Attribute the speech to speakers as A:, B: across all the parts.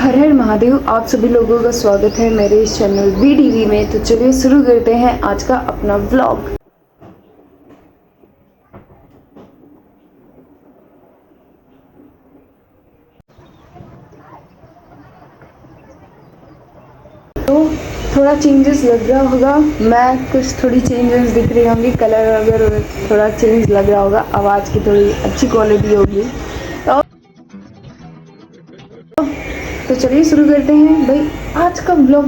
A: हर हर महादेव। आप सभी लोगों का स्वागत है मेरे इस चैनल वीडीवी में। तो चलिए शुरू करते हैं आज का अपना व्लॉग। तो थोड़ा चेंजेस लग रहा होगा, मैं कुछ थोड़ी चेंजेस दिख रही होंगी, कलर वगैरह थोड़ा चेंज लग रहा होगा, आवाज़ की थोड़ी अच्छी क्वालिटी होगी। तो चलिए शुरू करते हैं भाई आज का ब्लॉग।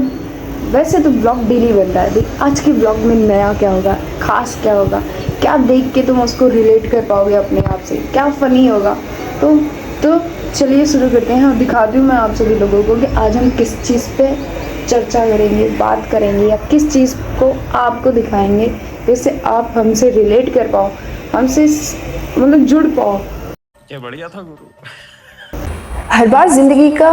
A: वैसे तो ब्लॉग डेली बनता है भाई, आज के ब्लॉग में नया क्या होगा, खास क्या होगा, क्या देख के तुम उसको रिलेट कर पाओगे अपने आप से, क्या फ़नी होगा। तो चलिए शुरू करते हैं और दिखाती हूँ मैं आप सभी लोगों को कि आज हम किस चीज़ पे चर्चा करेंगे, बात करेंगे, या किस चीज़ को आपको दिखाएंगे जिससे आप हमसे रिलेट कर पाओ, हमसे मतलब जुड़ पाओ।
B: क्या बढ़िया था गुरु।
C: हर बार ज़िंदगी का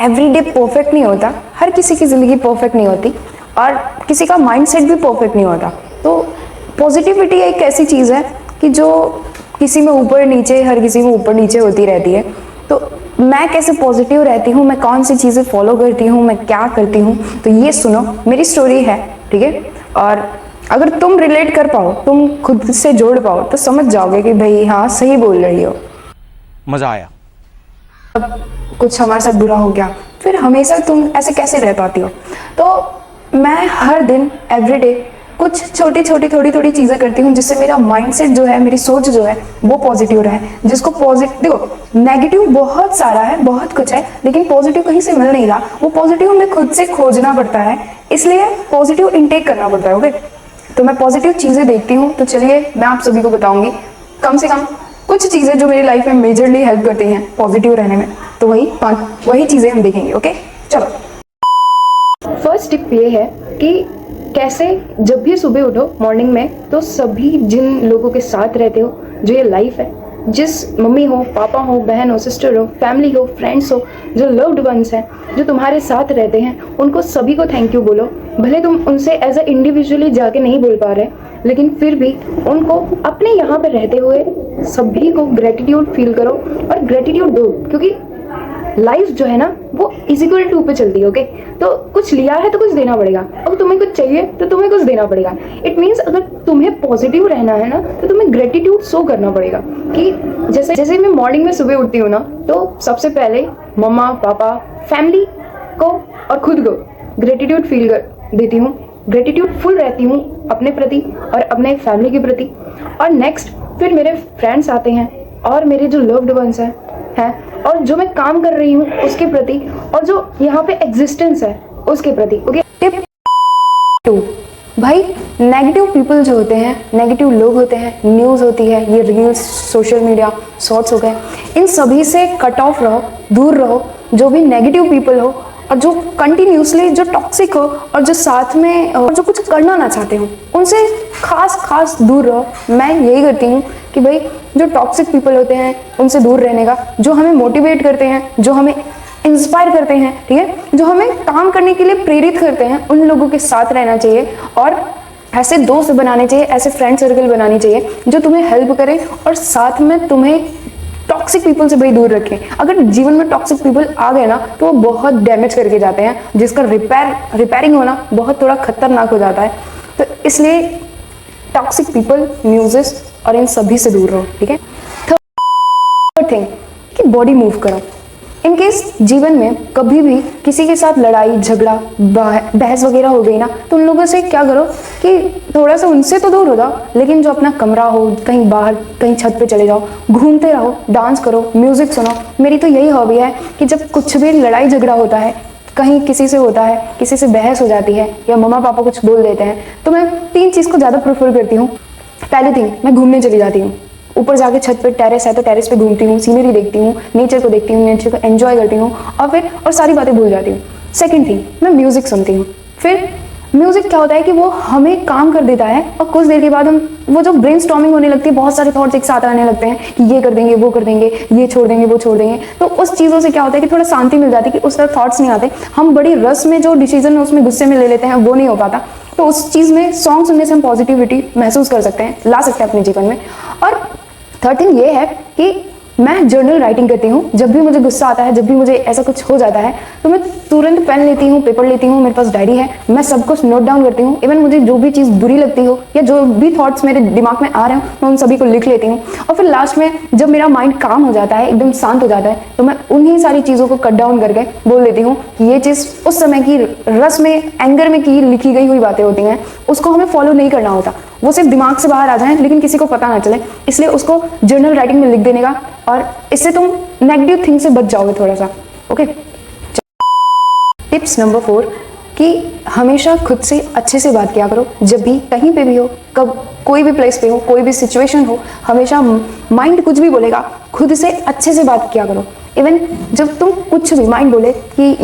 C: एवरीडे परफेक्ट नहीं होता, हर किसी की ज़िंदगी परफेक्ट नहीं होती और किसी का माइंडसेट भी परफेक्ट नहीं होता। तो पॉजिटिविटी एक ऐसी चीज़ है कि जो किसी में ऊपर नीचे, हर किसी में ऊपर नीचे होती रहती है। तो मैं कैसे पॉजिटिव रहती हूँ, मैं कौन सी चीज़ें फॉलो करती हूँ, मैं क्या करती हूँ, तो ये सुनो, मेरी स्टोरी है, ठीक है। और अगर तुम रिलेट कर पाओ, तुम खुद से जोड़ पाओ, तो समझ जाओगे कि भाई हाँ सही बोल रही हो।
B: मजा आया।
C: कुछ हमारे साथ बुरा हो गया, फिर हमेशा तुम ऐसे कैसे रह पाती हो। तो मैं हर दिन एवरीडे कुछ छोटी छोटी थोड़ी थोड़ी चीज़ें करती हूँ जिससे मेरा माइंडसेट जो है, मेरी सोच जो है वो पॉजिटिव रहे। जिसको पॉजिटिव, देखो नेगेटिव बहुत सारा है, बहुत कुछ है, लेकिन पॉजिटिव कहीं से मिल नहीं रहा। वो पॉजिटिव हमें खुद से खोजना पड़ता है, इसलिए पॉजिटिव इनटेक करना पड़ता है। ओके, तो मैं पॉजिटिव चीज़ें देखती हूँ। तो चलिए मैं आप सभी को बताऊंगी कम से कम कुछ चीज़ें जो मेरी लाइफ में मेजरली हेल्प करती हैं पॉजिटिव रहने में। तो वही चीज़ें हम देखेंगे। ओके चलो।
A: फर्स्ट टिप ये है कि कैसे जब भी सुबह उठो मॉर्निंग में, तो सभी जिन लोगों के साथ रहते हो, जो ये लाइफ है, जिस मम्मी हो, पापा हो, बहन हो, सिस्टर हो, फैमिली हो, फ्रेंड्स हो, जो लव्ड वंस हैं, जो तुम्हारे साथ रहते हैं, उनको सभी को थैंक यू बोलो। भले तुम उनसे एज अ इंडिविजुअली जाके नहीं बोल पा रहे, लेकिन फिर भी उनको अपने यहाँ पर रहते हुए सभी को ग्रेटिट्यूड फील करो और ग्रेटिट्यूड दो, क्योंकि लाइफ जो है ना वो इक्वल टू पे चलती है। ओके, तो कुछ लिया है तो कुछ देना पड़ेगा, अगर तुम्हें कुछ चाहिए तो तुम्हें कुछ देना पड़ेगा। इट मीन्स अगर तुम्हें पॉजिटिव रहना है ना, तो तुम्हें ग्रेटिट्यूड शो करना पड़ेगा। कि जैसे मैं मॉर्निंग में सुबह उठती हूँ ना, तो सबसे पहले मम्मा, पापा, फैमिली को और खुद को ग्रेटिट्यूड फील कर देती हूँ, ग्रेटिट्यूड फुल रहती हूँ अपने प्रति और अपने फैमिली के प्रति। और नेक्स्ट फिर मेरे फ्रेंड्स आते हैं और मेरे जो लव्ड वंस हैं और जो मैं काम कर रही हूँ उसके प्रति, और जो यहाँ पे एग्जिस्टेंस है उसके प्रति। ओके,
C: टिप 2, भाई नेगेटिव पीपल जो होते हैं, नेगेटिव लोग होते हैं, न्यूज़ होती है, ये रील्स, सोशल मीडिया, शॉर्ट्स हो गए, इन सभी से कट ऑफ रहो, दूर रहो। जो भी नेगेटिव पीपल हो और जो कंटिन्यूसली जो टॉक्सिक हो और जो साथ में और जो कुछ करना ना चाहते हो, उनसे खास दूर रहो। मैं यही करती हूँ कि भाई जो टॉक्सिक पीपल होते हैं उनसे दूर रहने का, जो हमें मोटिवेट करते हैं, जो हमें इंस्पायर करते हैं, ठीक है, जो हमें काम करने के लिए प्रेरित करते हैं, उन लोगों के साथ रहना चाहिए। और ऐसे दोस्त बनाने चाहिए, ऐसे फ्रेंड सर्कल बनानी चाहिए जो तुम्हें हेल्प करें और साथ में तुम्हें टॉक्सिक पीपल से भाई दूर रखें। अगर जीवन में टॉक्सिक पीपल आ गए ना, तो वो बहुत डैमेज करके जाते हैं, जिसका रिपेयरिंग होना बहुत थोड़ा खतरनाक हो जाता है। तो इसलिए टॉक्सिक पीपल, न्यूज़ेस और इन सभी से दूर रहो, ठीक है। थर्ड थिंग कि बॉडी मूव करो। इन केस जीवन में कभी भी किसी के साथ लड़ाई झगड़ा बहस वगैरह हो गई ना, तो उन लोगों से क्या करो कि थोड़ा सा उनसे तो दूर हो जाओ, लेकिन जो अपना कमरा हो, कहीं बाहर, कहीं छत पे चले जाओ, घूमते रहो, डांस करो, म्यूजिक सुनो। मेरी तो यही हॉबी है कि जब कुछ भी लड़ाई झगड़ा होता है, कहीं किसी से होता है, किसी से बहस हो जाती है या मम्मा पापा कुछ बोल देते हैं, तो मैं 3 चीज़ को ज़्यादा प्रेफर करती हूँ। पहली थिंग, मैं घूमने चली जाती हूँ। ऊपर जाके छत पे टेरेस है तो टेरेस पे घूमती हूँ, सीनरी देखती हूँ, नेचर को देखती हूँ, नेचर को एंजॉय करती हूँ और सारी बातें भूल जाती हूँ। सेकंड थिंग, मैं म्यूजिक सुनती हूँ। फिर म्यूजिक क्या होता है कि वो हमें काम कर देता है और कुछ देर के बाद हम वो जो ब्रेनस्टॉर्मिंग होने लगती है, बहुत सारे थॉट्स एक साथ आने लगते हैं कि ये कर देंगे, वो कर देंगे, ये छोड़ देंगे, वो छोड़ देंगे। तो उस चीज़ों से क्या होता है कि थोड़ा शांति मिल जाती है कि उस तरह थॉट्स नहीं आते। हम बड़ी रस में जो डिसीजन है उसमें गुस्से में ले लेते हैं, वो नहीं हो पाता। तो उस चीज़ में सॉन्ग सुनने से हम पॉजिटिविटी महसूस कर सकते हैं, ला सकते हैं अपने जीवन में। और थर्ड थिंग ये है कि मैं जर्नल राइटिंग करती हूँ। जब भी मुझे गुस्सा आता है, जब भी मुझे ऐसा कुछ हो जाता है, तो मैं तुरंत पेन लेती हूँ, पेपर लेती हूँ, मेरे पास डायरी है, मैं सब कुछ नोट डाउन करती हूँ। इवन मुझे जो भी चीज़ बुरी लगती हो या जो भी थॉट्स मेरे दिमाग में आ रहे हो, मैं उन सभी को लिख लेती हूँ। और फिर लास्ट में जब मेरा माइंड काम हो जाता है, एकदम शांत हो जाता है, तो मैं उन्हीं सारी चीज़ों को कट डाउन करके बोल देती हूँ कि ये चीज़ उस समय की रस में, एंगर में की लिखी गई हुई बातें होती हैं, उसको हमें फॉलो नहीं करना होता। वो सिर्फ दिमाग से बाहर आ जाए लेकिन किसी को पता ना चले, इसलिए उसको जर्नल राइटिंग में लिख देने का, और इससे तुम नेगेटिव थिंग से बच जाओगे थोड़ा सा। ओके। टिप्स नंबर 4 कि हमेशा खुद से अच्छे से बात किया करो। जब भी कहीं पे भी हो, कब कोई भी प्लेस पे हो, कोई भी सिचुएशन हो, हमेशा माइंड कुछ भी बोलेगा, खुद से अच्छे से बात किया करो। इवन जब तुम कुछ भी माइंड बोले कि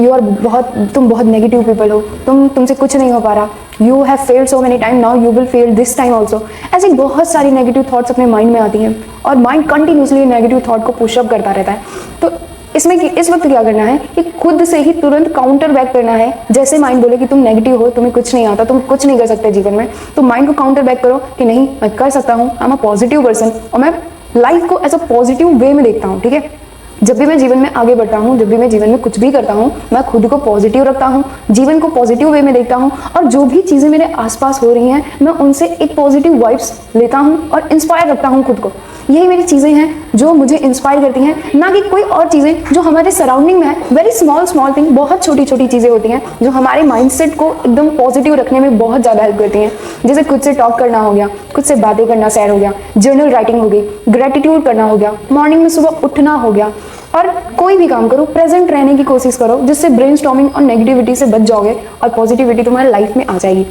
C: तुम बहुत नेगेटिव पीपल हो, तुमसे कुछ नहीं हो पा रहा, you have failed so many time, now you will fail this time also, ऐसी बहुत सारी नेगेटिव थॉट्स अपने माइंड में आती हैं और माइंड कंटिन्यूसली नेगेटिव थॉट को पुशअप करता रहता है। तो इसमें इस वक्त क्या करना है कि खुद से ही तुरंत काउंटर बैक करना है। जैसे माइंड बोले कि तुम नेगेटिव हो, तुम्हें कुछ नहीं आता, तुम कुछ नहीं कर सकते जीवन में, तो माइंड को काउंटर बैक करो कि नहीं, मैं कर सकता हूँ, I am a positive person, और मैं लाइफ को एज अ पॉजिटिव वे में देखता हूँ। ठीक है, जब भी मैं जीवन में आगे बढ़ता हूँ, जब भी मैं जीवन में कुछ भी करता हूँ, मैं खुद को पॉजिटिव रखता हूँ, जीवन को पॉजिटिव वे में देखता हूँ, और जो भी चीज़ें मेरे आसपास हो रही हैं, मैं उनसे एक पॉजिटिव वाइब्स लेता हूँ और इंस्पायर रखता हूँ खुद को। यही मेरी चीज़ें हैं जो मुझे इंस्पायर करती हैं, ना कि कोई और चीज़ें जो हमारे सराउंडिंग में है। वेरी स्मॉल थिंग, बहुत छोटी छोटी चीज़ें होती हैं जो हमारे माइंडसेट को एकदम पॉजिटिव रखने में बहुत ज़्यादा हेल्प करती हैं। जैसे खुद से टॉक करना हो गया, खुद से बातें करना सैर हो गया, जर्नल राइटिंग हो गई, ग्रेटिट्यूड करना हो गया, मॉर्निंग में सुबह उठना हो गया, और कोई भी काम करो, प्रेजेंट रहने की कोशिश करो, जिससे ब्रेनस्टॉर्मिंग और नेगेटिविटी से बच जाओगे और पॉजिटिविटी तुम्हारे लाइफ में आ जाएगी।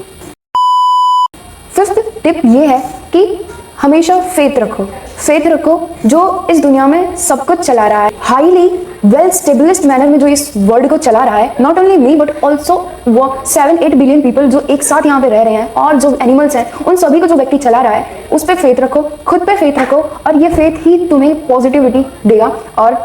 C: 5th टिप ये है कि हमेशा फेथ रखो जो इस दुनिया में सब कुछ चला रहा है, हाईली वेल स्टेबलिश्ड मैनर में जो इस वर्ल्ड को चला रहा है, not only me but also वो 7-8 बिलियन पीपल जो एक साथ यहाँ पे रह रहे हैं, और जो एनिमल्स हैं, उन सभी को जो व्यक्ति चला रहा है, उस पर फेथ रखो, खुद पे फेथ रखो, और ये फेथ ही तुम्हें पॉजिटिविटी देगा। और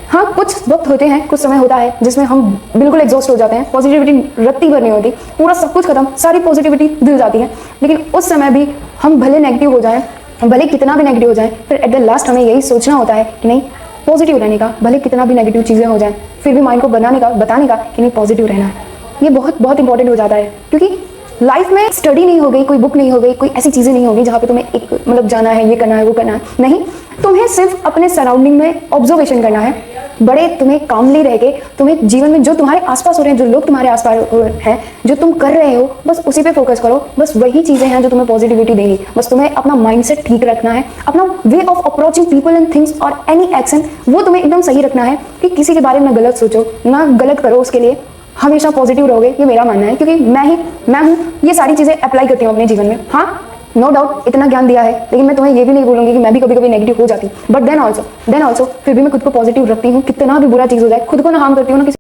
C: हाँ, कुछ वक्त होते हैं, कुछ समय होता है जिसमें हम बिल्कुल एग्जॉस्ट हो जाते हैं, पॉजिटिविटी रत्ती भर नहीं होती, पूरा सब कुछ खत्म, सारी पॉजिटिविटी दिल जाती है, लेकिन उस समय भी हम भले नेगेटिव हो जाएं, भले कितना भी नेगेटिव हो जाए, फिर एट द लास्ट हमें यही सोचना होता है कि नहीं, पॉजिटिव रहने का, भले कितना भी नेगेटिव चीज़ें हो जाएं, फिर भी माइंड को बताने का कि नहीं, पॉजिटिव रहना है। ये बहुत बहुत इंपॉर्टेंट हो जाता है, क्योंकि लाइफ में स्टडी नहीं हो गई, कोई बुक नहीं हो गई, कोई ऐसी चीज़ें नहीं होगी जहाँ पे तुम्हें एक मतलब जाना है, ये करना है, वो करना है, नहीं, तुम्हें सिर्फ अपने सराउंडिंग में ऑब्जर्वेशन करना है। बड़े तुम्हें कामली रह के, तुम्हें जीवन में जो तुम्हारे आसपास हो रहे हैं, जो लोग तुम्हारे आसपास हैं, जो तुम कर रहे हो, बस उसी पे फोकस करो। बस वही चीज़ें हैं जो तुम्हें पॉजिटिविटी देंगी। बस तुम्हें अपना माइंडसेट ठीक रखना है, अपना way of approaching people and things और एनी एक्शन, वो तुम्हें एकदम सही रखना है कि किसी के बारे में गलत सोचो ना, गलत करो, उसके लिए हमेशा पॉजिटिव रहोगे, ये मेरा मानना है, क्योंकि मैं हूँ ये सारी चीज़ें अप्लाई करती हूँ अपने जीवन में। हाँ, नो डाउट इतना ज्ञान दिया है, लेकिन मैं तुम्हें ये भी नहीं बोलूंगी कि मैं भी कभी कभी नेगेटिव हो जाती हूँ, बट देन ऑल्सो फिर भी मैं खुद को पॉजिटिव रखती हूँ। कितना भी बुरा चीज़ हो जाए, खुद को ना हार्म करती हूँ ना किसी।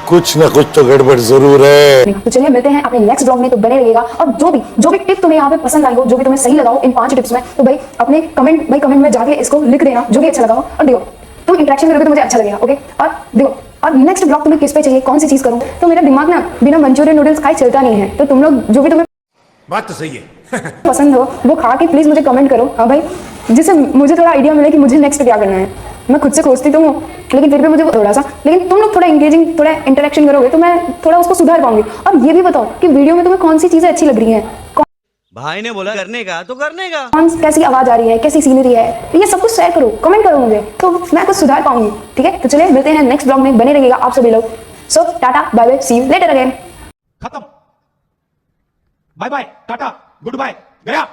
D: कुछ ना कुछ तो गड़बड़ जरूर है।
C: तो चलिए मिलते हैं अपने नेक्स्ट ब्लॉग में, तो बने रहिएगा। और जो भी टिप तुम्हें यहाँ पे पसंद आई हो, जो भी तुम्हें सही लगाओ इन 5 टिप्स में, तो भाई अपने कमेंट में जाके इसको लिख देना, जो भी अच्छा लगा हो। और देखो, तुम इंटरेक्शन करोगे तो मुझे अच्छा लगेगा। ओके, और देखो, और नेक्स्ट ब्लॉग तुम्हें किस पे चाहिए, कौन सी चीज करूं, तो मेरा दिमाग ना बिना मंचूरियन नूडल्स खाए चलता नहीं है। तो तुम लोग जो भी तुम्हें
D: बात तो सही है
C: पसंद हो वो खा के प्लीज मुझे कमेंट करो। हाँ भाई, जिससे मुझे थोड़ा आइडिया मिले कि मुझे नेक्स्ट क्या करना है। मैं खुद से खोजती तो हूँ, लेकिन फिर भी मुझे थोड़ा सा, लेकिन तुम लोग थोड़ा इंगेजिंग, थोड़ा इंटरेक्शन करोगे तो मैं थोड़ा उसको सुधार पाऊंगी। और ये भी बताओ कि वीडियो में तुम्हें कौन सी चीजें अच्छी लग रही हैं,
E: भाई ने बोला करने का तो करने का,
C: कैसी आवाज आ रही है, कैसी सीनरी है, ये सब कुछ शेयर करो, कमेंट करो मुझे, तो मैं कुछ सुधार पाऊंगी। ठीक है, तो चलिए मिलते हैं नेक्स्ट ब्लॉग में, बने रहिएगा आप सभी लोग। So tata bye bye, see you later again.
B: खत्म, bye bye, tata, goodbye, गया।